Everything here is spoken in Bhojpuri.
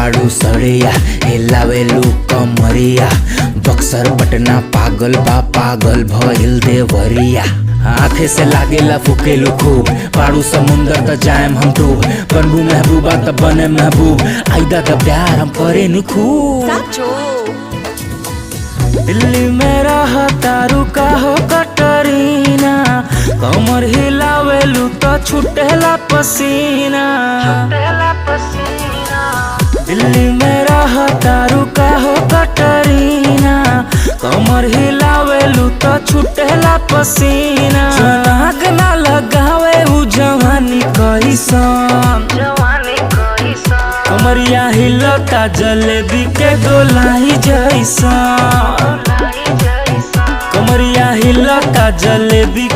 बाड़ू सड़िया हिलावेलू कमरिया बक्सर पटना पागल बा पागल भइल देवरिया आँखे से लागेला फुकेलू खूब पाड़ू समुंदर त जाएम हम डूब बनबू महबूबा त बने महबूब आइदा त प्यार हम करे नु खूब दिल्ली में रहा तारू का हो कटरीना कमर हिलावेलू तो छुटेला पसीना दिल्ली में रहा तारू का हो कटरीना कमर हिलावेलू तो छुटेला पसीना नाक ना लगावे उ जवानी कैसन कमरिया हिलता जलेबी के गोलाई जैसा कमरिया हिलता जलेबी